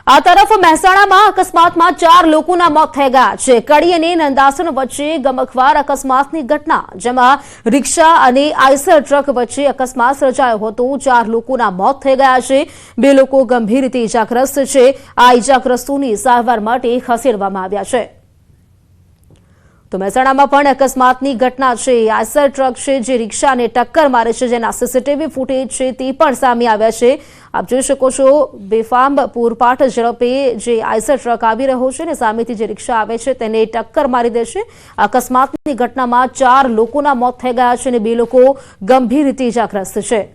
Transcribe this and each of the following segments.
આ તરફ મહેસાણામાં અકસ્માતમાં 4 લોકોના મોત થઈ ગયા છે। કડી અને નંદાસણ વચ્ચે ગમખ્વાર અકસ્માતની ઘટના, જેમાં રિક્ષા અને આઈસર ટ્રક વચ્ચે અકસ્માત સર્જાયો હતો। 4 લોકોના મોત થઈ ગયા છે। 2 લોકો ગંભીર રીતે ઇજાગ્રસ્ત છે। આ ઇજાગ્રસ્તોને સારવાર માટે ખસેડવામાં આવ્યા છે। તો મહેસાણામાં પણ અકસ્માતની ઘટના છે। આઈસર ટ્રક છે જે રિક્ષાને ટક્કર મારે છે, જેના સીસીટીવી ફૂટેજ છે તે પણ સામે આવ્યા છે। આપ જોઈ શકો છો, બેફામ પૂરપાટ ઝડપે જે આઈસર ટ્રક આવી રહ્યો છે ને સામેથી જે રિક્ષા આવે છે તેને ટક્કર મારી દે છે। અકસ્માતની ઘટનામાં 4 લોકોના મોત થઈ ગયા છે અને 2 લોકો ગંભીર રીતે ઇજાગ્રસ્ત છે।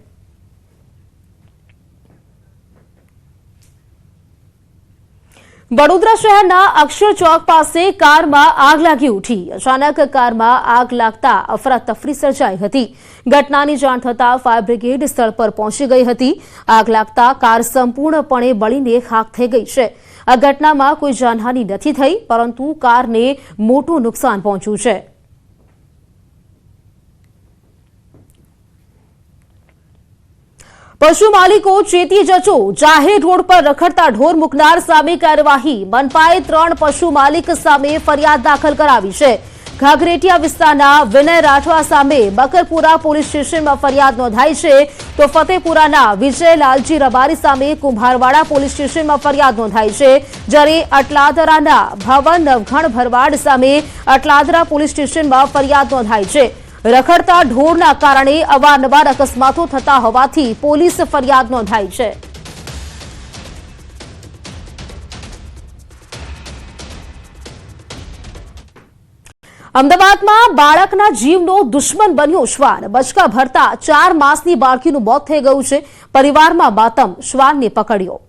વડોદરા શહેરના અક્ષર ચોક પાસે કારમાં આગ લાગી ઉઠી। અચાનક કારમાં આગ લાગતા અફરાતફરી સર્જાઈ હતી। ઘટનાની જાણ થતાં ફાયર બ્રિગેડ સ્થળ પર પહોંચી ગઈ હતી। આગ લાગતા કાર સંપૂર્ણપણે બળીને ખાખ થઈ ગઈ છે। આ ઘટનામાં કોઈ જાનહાનિ નથી થઈ, પરંતુ કારને મોટું નુકસાન પહોંચ્યું છે। પશુ માલિકો ચેતી જજો, જાહેર રોડ પર રખડતા ઢોર મૂકનાર સામે કાર્યવાહી। મનપાએ 3 પશુ માલિક સામે ફરિયાદ દાખલ કરાવી છે। ઘાઘરેટિયા વિસ્તારના વિનય રાઠવા સામે બકરપુરા પોલીસ સ્ટેશનમાં ફરિયાદ નોંધાઈ છે, તો ફતેપુરાના વિજય લાલજી રબારી સામે કુંભારવાડા પોલીસ સ્ટેશનમાં ફરિયાદ નોંધાઈ છે। જ્યારે અટલાદરાના ભવન નવઘણ ભરવાડ સામે અટલાદરા પોલીસ સ્ટેશનમાં ફરિયાદ નોંધાઈ છે। રખડતા ઢોરના કારણે અવારનવાર અકસ્માતો થતા હોવાથી પોલીસ ફરિયાદ નોંધાઈ છે। અમદાવાદમાં બાળકના જીવનો દુશ્મન બન્યો શ્વાન। બચકા ભરતા 4 માસની બાળકીનું મોત થઈ ગયું છે। પરિવારમાં માતમ, શ્વાનને પકડ્યો।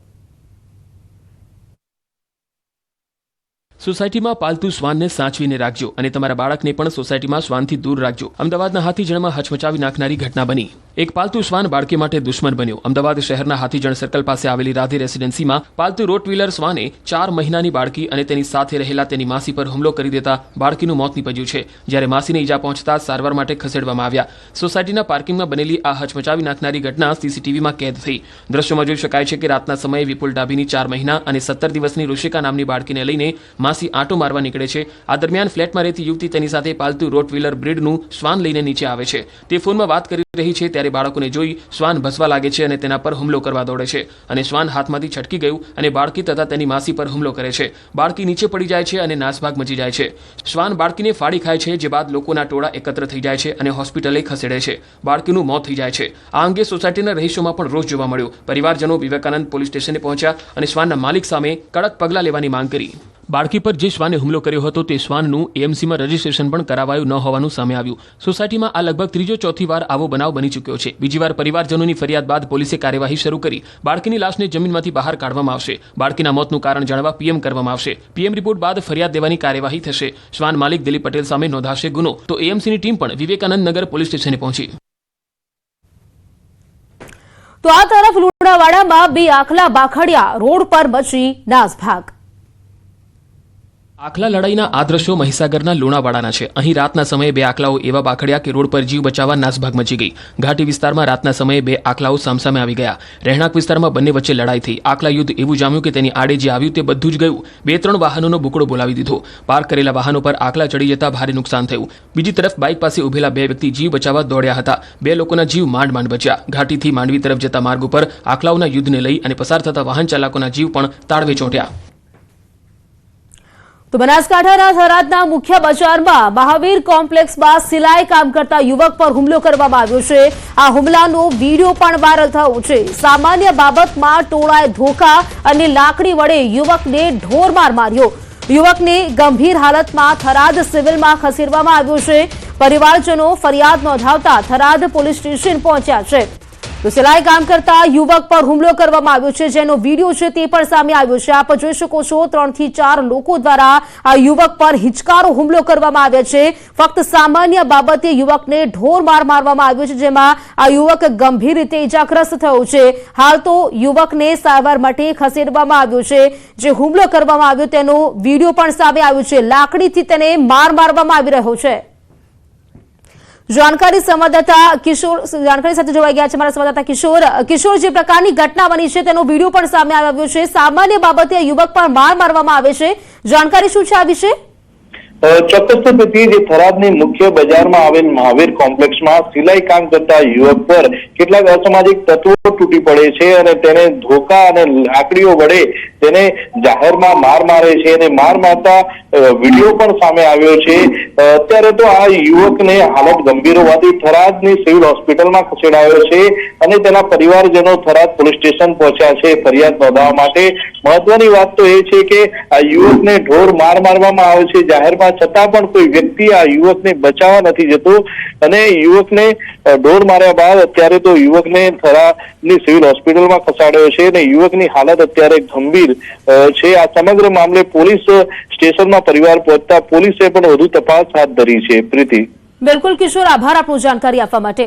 સોસાયટીમાં પાલતુ શ્વાનને સાચવીને રાખજો અને તમારા બાળકને પણ સોસાયટીમાં શ્વાનથી દૂર રાખજો। અમદાવાદના હાથીજણમાં હચમચાવી નાખનારી ઘટના બની। એક પાલતુ શ્વાન બાળકી માટે દુશ્મન બન્યો। અમદાવાદ શહેરના હાથીજણ સર્કલ પાસે આવેલી રાધે રેસીડેન્સીમાં પાલતુ રોટવીલર શ્વાને 4 મહિનાની બાળકી અને તેની સાથે રહેલા તેની માસી પર હુમલો કરી દેતા બાળકીનું મોત નીપજ્યું છે। જ્યારે માસીને ઈજા પહોંચતા સારવાર માટે ખસેડવામાં આવ્યા। સોસાયટીના પાર્કિંગમાં બનેલી આ હચમચાવી નાખનારી ઘટના સીસીટીવીમાં કેદ થઈ। દ્રશ્યોમાં જોઈ શકાય છે કે રાતના સમયે વિપુલ ડાભીની 4 મહિના અને 17 દિવસની ઋષિકા નામની બાળકીને લઈને માસી આંટો મારવા નીકળે છે। આ દરમિયાન ફ્લેટમાં રહેતી યુવતી તેની સાથે પાલતુ રોટવીલર બ્રીડનું શ્વાન લઈને નીચે આવે છે। તે ફોનમાં વાત કરી રહી છે ત્યારે બાળકોને જોઈ શ્વાન ભસવા લાગે છે અને તેના પર હુમલો કરવા દોડે છે અને શ્વાન હાથમાંથી છટકી ગયું અને બાળકી તથા તેની માસી પર હુમલો કરે છે। બાળકી નીચે પડી જાય છે અને નાસભાગ મચી જાય છે। શ્વાન બાળકીને ફાડી ખાય છે, જે બાદ લોકોના ટોળા એકત્ર થઈ જાય છે અને હોસ્પિટલે ખસેડે છે। બાળકીનું મોત થઈ જાય છે। આ અંગે સોસાયટીના રહીશોમાં પણ રોષ જોવા મળ્યો। પરિવારજનો વિવેકાનંદ પોલીસ સ્ટેશને પહોંચ્યા અને શ્વાનના માલિક સામે કડક પગલાં લેવાની માંગ કરી। બાળકી પર જે શ્વાને હુમલો કર્યો હતો તે શ્વાનનું એએમસીમાં રજીસ્ટ્રેશન પણ કરાવાયું ન હોવાનું સામે આવ્યું। સોસાયટીમાં આ લગભગ 3-4 વાર આવો બનાવ બની ચૂક્યો છે। બીજી વાર પરિવારજનોની ફરિયાદ બાદ પોલીસે કાર્યવાહી શરૂ કરી। બાળકીની લાશને જમીનમાંથી બહાર કાઢવામાં આવશે। બાળકીના મોતનું કારણ જાણવા પીએમ કરવામાં આવશે। પીએમ રિપોર્ટ બાદ ફરિયાદ દેવાની કાર્યવાહી થશે। શ્વાન માલિક દિલીપ પટેલ સામે નોંધાશે ગુનો, તો એએમસીની ટીમ પણ વિવેકાનંદ નગર પોલીસ સ્ટેશને પહોંચી। તો આ તરફ લુણાવાડામાં 2 આખલા બાખડ્યા, રોડ પર મચી નાસભાગ। આખલા લડાઈના આ દ્રશ્યો મહીસાગરના લુણાવાડાના છે। અહીં રાતના સમયે 2 આખલાઓ એવા બાખડ્યા કે રોડ પર જીવ બચાવવા નાસભાગ મચી ગઈ। ઘાટી વિસ્તારમાં રાતના સમયે 2 આખલાઓ સામસામે આવી ગયા। રહેણાંક વિસ્તારમાં બંને વચ્ચે લડાઈ થઈ। આખલા યુદ્ધ એવું જામ્યું કે તેની આડે જે આવ્યું તે બધું જ ગયું। 2-3 વાહનોનો બુકડો બોલાવી દીધો। પાર્ક કરેલા વાહનો પર આખલા ચડી જતા ભારે નુકસાન થયું। બીજી તરફ બાઇક પાસે ઉભેલા 2 વ્યક્તિ જીવ બચાવવા દોડ્યા હતા। 2 લોકોના જીવ માંડ બચ્યા। ઘાટીથી માંડવી તરફ જતા માર્ગ ઉપર આખલાઓના યુદ્ધને લઈ અને પસાર થતા વાહન ચાલકોના જીવ પણ તાળવે ચોંટ્યા। તો બનાસકાંઠાના થરાદના મુખ્ય બજારમાં મહાવીર કોમ્પ્લેક્સમાં સિલાઈ કામ કરતા યુવક પર હુમલો કરવામાં આવ્યો છે। આ હુમલાનો વિડીયો પણ વાયરલ થયો છે। સામાન્ય બાબતમાં ટોળાએ ધોકા અને લાકડી વડે યુવકને ઢોરમાર માર્યો। યુવકને ગંભીર હાલતમાં થરાદ સિવિલમાં ખસેડવામાં આવ્યો છે। પરિવારજનો ફરિયાદ નોંધાવતા થરાદ પોલીસ સ્ટેશન પહોંચ્યા છે। તો સિલાઈ કામ કરતા યુવક પર હુમલો કરવામાં આવ્યો છે, જેનો વિડીયો છે તે પણ સામે આવ્યો છે। આપ જોઈ શકો છો, 3 થી 4 લોકો દ્વારા આ યુવક પર હિચકારો હુમલો કરવામાં આવ્યો છે। ફક્ત સામાન્ય બાબતે યુવકને ઢોરમાર મારવામાં આવ્યો છે, જેમાં આ યુવક ગંભીર રીતે ઇજાગ્રસ્ત થયો છે। હાલ તો યુવકને સારવાર માટે ખસેડવામાં આવ્યો છે। જે હુમલો કરવામાં આવ્યો તેનો વિડીયો પણ સામે આવ્યો છે। લાકડીથી તેને મારવામાં આવી રહ્યો છે। જાણકારી સંવાદદાતા કિશોર જાણકારી સાથે જોડાઈ ગયા છે અમારા સંવાદદાતા કિશોર જે પ્રકારની ઘટના બની છે તેનો વિડીયો પણ સામે આવ્યો છે. સામાન્ય બાબતે યુવક પર માર મારવામાં આવે છે. જાણકારી શું છે આ વિશે? ચોક્કસ જે થરાદની મુખ્ય બજારમાં આવેલ મહાવીર કોમ્પ્લેક્સમાં સિલાઈ કામ કરતા યુવક પર કેટલાક અસામાજિક તત્વો તૂટી પડે છે અને તેને ધોકા અને લાકડીઓ વડે તેને જાહેરમાં માર મારે છે અને માર મારતા વિડીયો પણ સામે આવ્યો છે. અત્યારે તો આ યુવકને હાલત ગંભીર હોવાથી થરાદની સિવિલ હોસ્પિટલમાં ખસેડાયો છે અને તેના પરિવારજનો થરાદ પોલીસ સ્ટેશન પહોંચ્યા છે ફરિયાદ નોંધાવવા માટે. મહત્વની વાત તો એ છે કે આ યુવકને ઢોર માર મારવામાં આવે છે જાહેરમાં, છતાં પણ કોઈ વ્યક્તિ આ યુવકને બચાવવા નથી જતો અને યુવકને ઢોર માર્યા બાદ અત્યારે તો યુવકને થરાદની સિવિલ હોસ્પિટલમાં ખસેડાયો છે અને યુવકની હાલત અત્યારે ગંભીર છે. આ સમગ્ર મામલે પોલીસ સ્ટેશનમાં પરિવાર પહોંચતા પોલીસે પણ વધુ તપાસ હાથ ધરી છે. પ્રીતિ. બિલકુલ કિશોર, આભાર આપનો જાણકારી આપવા માટે.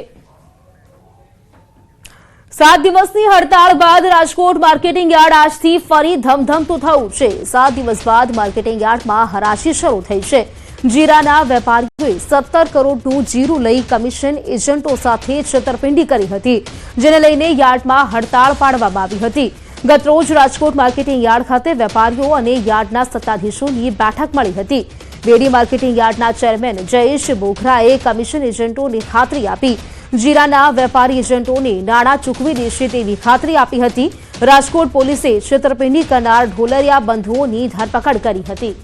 7 દિવસની હડતાળ બાદ રાજકોટ માર્કેટિંગ યાર્ડ આજથી ફરી ધમધમતું થયું છે. 7 દિવસ બાદ માર્કેટિંગ યાર્ડમાં હરાજી શરૂ થઈ છે. જીરાના વેપારીઓએ 17 કરોડનું જીરું લઈ કમિશન એજન્ટો સાથે છેતરપિંડી કરી હતી, જેને લઈને યાર્ડમાં હડતાળ પાડવામાં આવી હતી. ગતરોજ રાજકોટ માર્કેટિંગ યાર્ડ ખાતે વેપારીઓ અને યાર્ડના સત્તાધીશોની બેઠક મળી હતી. બેડી માર્કેટિંગ યાર્ડના ચેરમેન જયેશ બોઘરાએ કમિશન એજન્ટોની ખાતરી આપી. જીરાના વેપારી એજન્ટોને નાણાં ચૂકવી દેશે તેવી ખાતરી આપી હતી. રાજકોટ પોલીસે છેતરપિંડી કરનાર ઢોલરિયા બંધુઓની ધરપકડ કરી હતી.